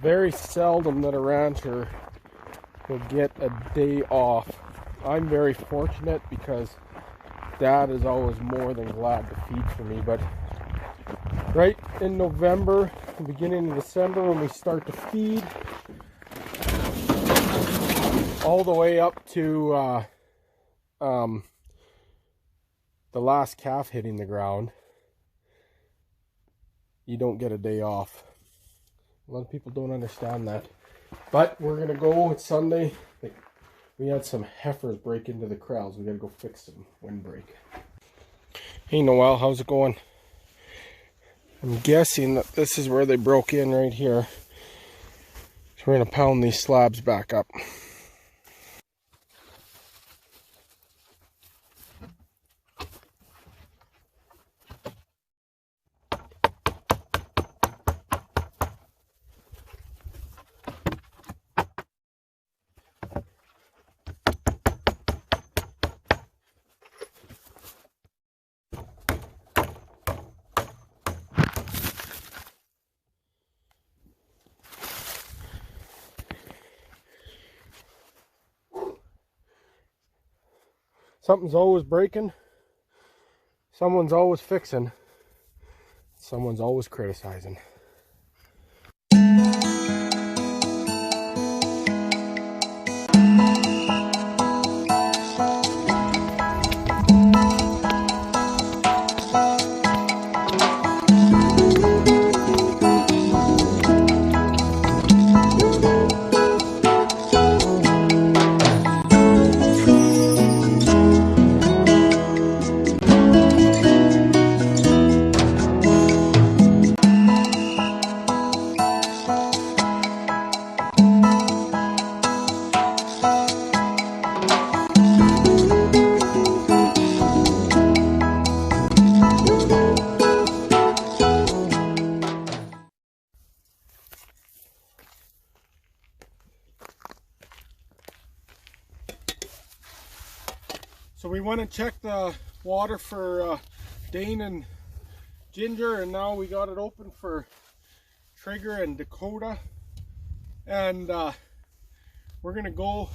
very seldom that a rancher will get a day off. I'm very fortunate because Dad is always more than glad to feed for me, but right in November, the beginning of December, when we start to feed, all the way up to the last calf hitting the ground, you don't get a day off. A lot of people don't understand that. But we're gonna go, it's Sunday. We had some heifers break into the corrals. We gotta go fix some windbreak. Hey Noel, how's it going? I'm guessing that this is where they broke in right here. So we're gonna pound these slabs back up. Something's always breaking, someone's always fixing, someone's always criticizing. So we went and checked the water for Dane and Ginger, and now we got it open for Trigger and Dakota. And we're gonna go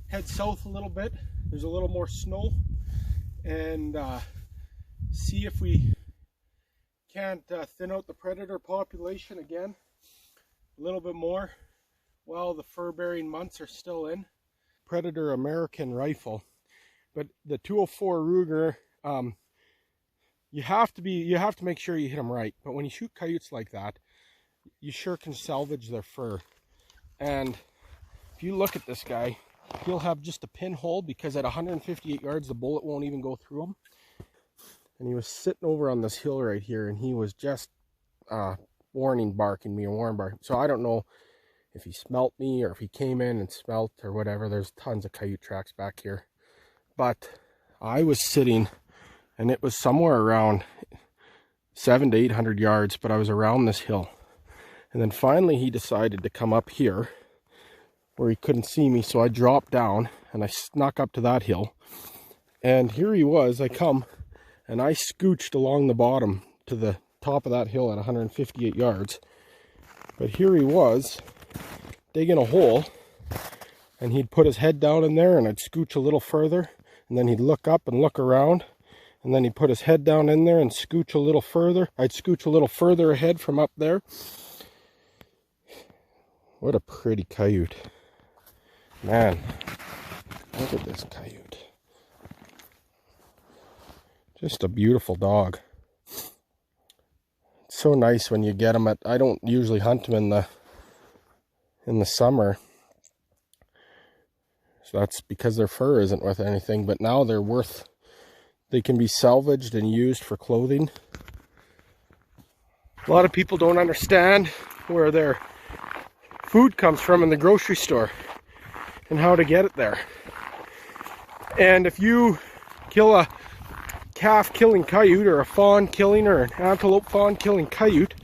head south a little bit. There's a little more snow, and see if we can't thin out the predator population again a little bit more while the fur-bearing months are still in. Predator American rifle. But the 204 Ruger, you have to make sure you hit them right. But when you shoot coyotes like that, you sure can salvage their fur. And if you look at this guy, he'll have just a pinhole because at 158 yards, the bullet won't even go through him. And he was sitting over on this hill right here, and he was just warning barking me. So I don't know if he smelt me or if he came in and smelt or whatever. There's tons of coyote tracks back here. But I was sitting, and it was somewhere around 700 to 800 yards, but I was around this hill. And then finally he decided to come up here where he couldn't see me, so I dropped down and I snuck up to that hill. And here he was. I come and I scooched along the bottom to the top of that hill at 158 yards. But here he was digging a hole, and he'd put his head down in there, and I'd scooch a little further. And then he'd look up and look around, and then he'd put his head down in there and scooch a little further. I'd scooch a little further ahead from up there. What a pretty coyote. Man, look at this coyote. Just a beautiful dog. It's so nice when you get them at, I don't usually hunt them in the summer. So that's because their fur isn't worth anything, but now they can be salvaged and used for clothing. A lot of people don't understand where their food comes from in the grocery store and how to get it there. And if you kill a calf killing coyote or a fawn killing or an antelope fawn killing coyote,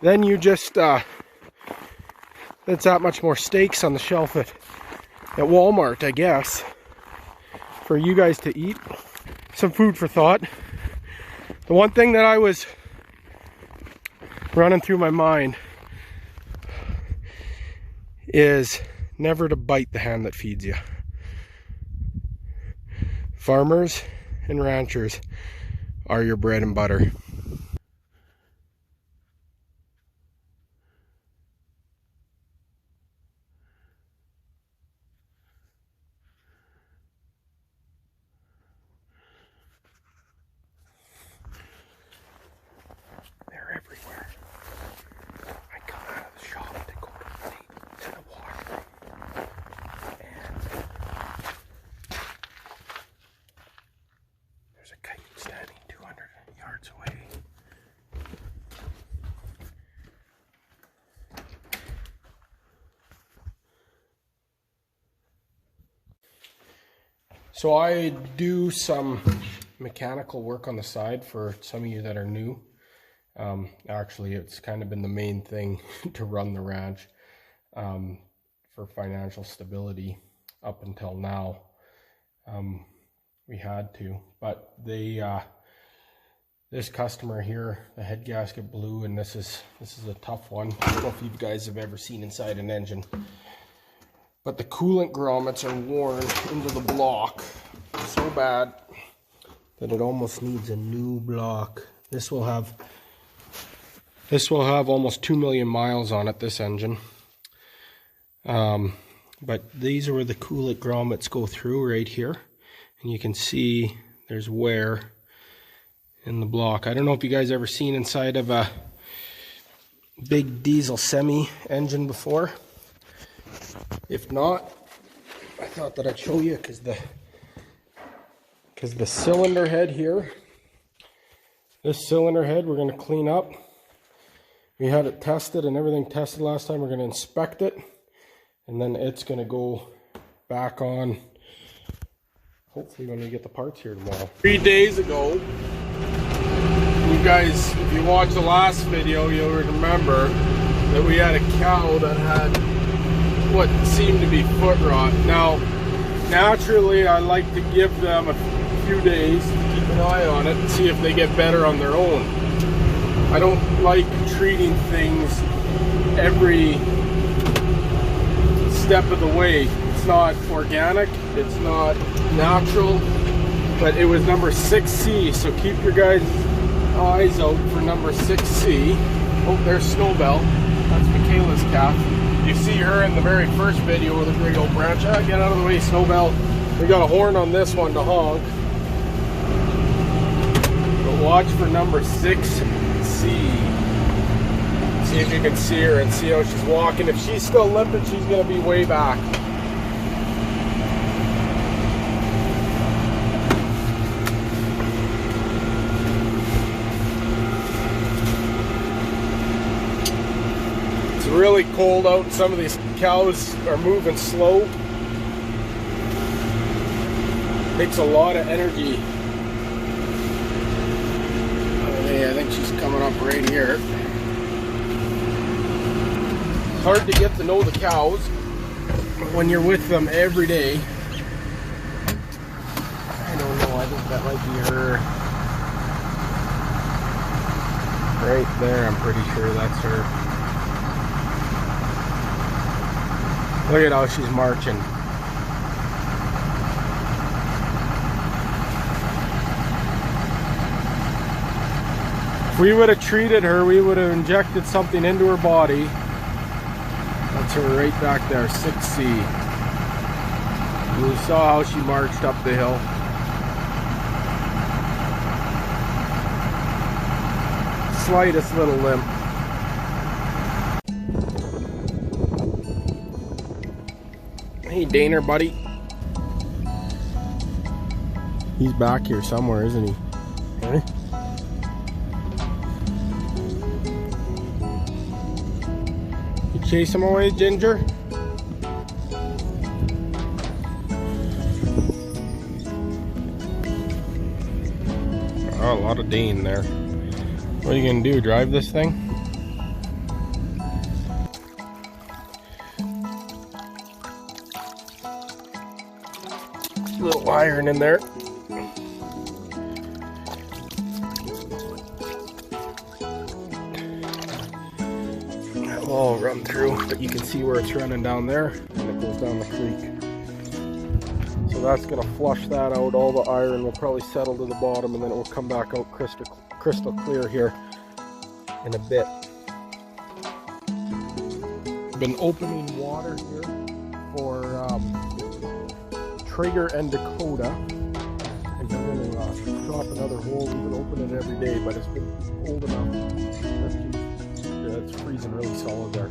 then you just, that's that much more steaks on the shelf at Walmart, I guess, for you guys to eat. Some food for thought. The one thing that I was running through my mind is never to bite the hand that feeds you. Farmers and ranchers are your bread and butter. They're everywhere. I come out of the shop to go to the water, and there's a kite standing 200 yards away. So I do some mechanical work on the side for some of you that are new. Actually, it's kind of been the main thing to run the ranch for financial stability up until now. We had to, but this customer here, the head gasket blew, and this is a tough one. I don't know if you guys have ever seen inside an engine, but the coolant grommets are worn into the block so bad that it almost needs a new block. This will have almost 2 million miles on it, this engine. But these are where the coolant grommets go through right here. And you can see there's wear in the block. I don't know if you guys ever seen inside of a big diesel semi engine before. If not, I thought that I'd show you because the cylinder head here, this cylinder head we're going to clean up. We had it tested and everything tested last time. We're going to inspect it, and then it's going to go back on, hopefully when we get the parts here tomorrow. 3 days ago, you guys, if you watched the last video, you'll remember that we had a cow that had what seemed to be foot rot. Now, naturally, I like to give them a few days to keep an eye on it and see if they get better on their own. I don't like treating things every step of the way. It's not organic, it's not natural, but it was number 6C, so keep your guys' eyes out for number 6C. Oh, there's Snowbell. That's Michaela's calf. You see her in the very first video with a big old branch. Ah, get out of the way, Snowbell. We got a horn on this one to honk. But watch for number 6C. See if you can see her and see how she's walking. If she's still limping, she's going to be way back. It's really cold out. Some of these cows are moving slow. Takes a lot of energy. I think she's coming up right here. It's hard to get to know the cows when you're with them every day. I don't know, I think that might be her. Right there, I'm pretty sure that's her. Look at how she's marching. If we would have treated her, we would have injected something into her body. That's her right back there, 6C. You saw how she marched up the hill. Slightest little limp. Hey, Daner, buddy. He's back here somewhere, isn't he? Hey? Chase him away, Ginger. Oh, a lot of Dane there. What are you gonna do? Drive this thing? A little iron in there. all run through, but you can see where it's running down there, and it goes down the creek. So that's gonna flush that out. All the iron will probably settle to the bottom, and then it will come back out crystal clear here in a bit. Been opening water here for Traeger and Dakota, and we're gonna drop another hole. We've been opening it every day, but it's been cold enough. Yeah, it's freezing really solid there.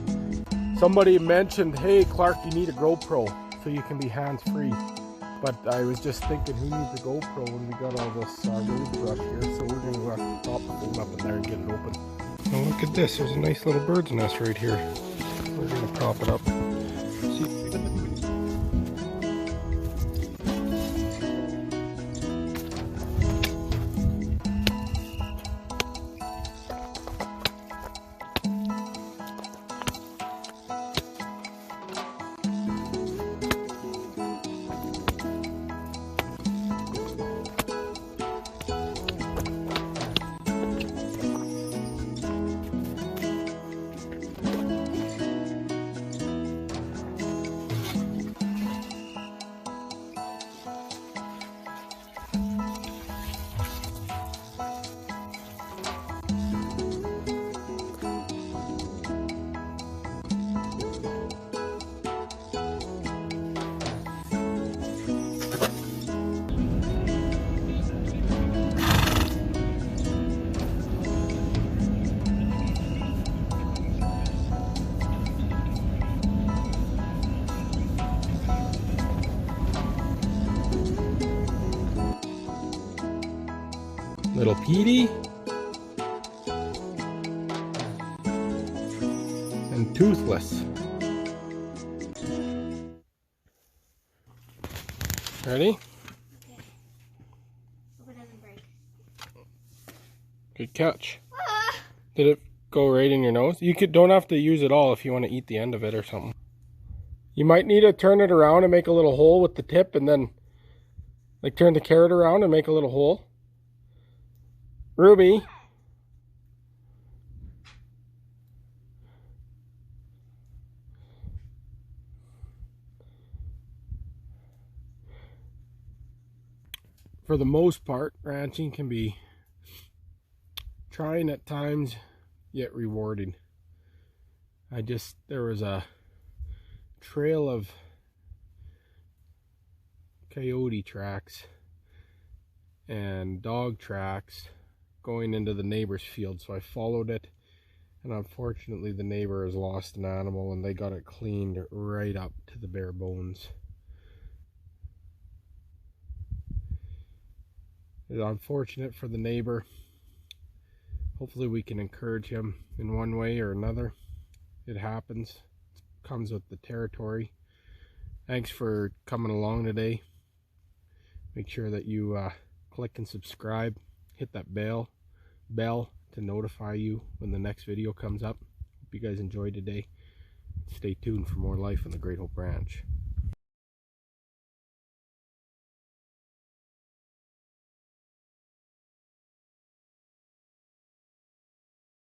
Somebody mentioned, hey Clark, you need a GoPro so you can be hands-free. But I was just thinking, who needs a GoPro when we got all this road brush here? So we're going to pop the phone up in there and get it open. Now look at this, there's a nice little bird's nest right here. We're going to prop it up. See. Little Petey and Toothless. Ready? Okay. Hope it doesn't break. Good catch. Did it go right in your nose? You don't have to use it all if you want to eat the end of it or something. You might need to turn it around and make a little hole with the tip, and then like turn the carrot around and make a little hole. Ruby. For the most part, ranching can be trying at times, yet rewarding. There was a trail of coyote tracks and dog tracks going into the neighbor's field, so I followed it, and unfortunately the neighbor has lost an animal and they got it cleaned right up to the bare bones. It's unfortunate for the neighbor. Hopefully we can encourage him in one way or another. It happens. It comes with the territory. Thanks for coming along today. Make sure that you click and subscribe. Hit that bell to notify you when the next video comes up. Hope you guys enjoyed today. Stay tuned for more life on the Great Hope Ranch.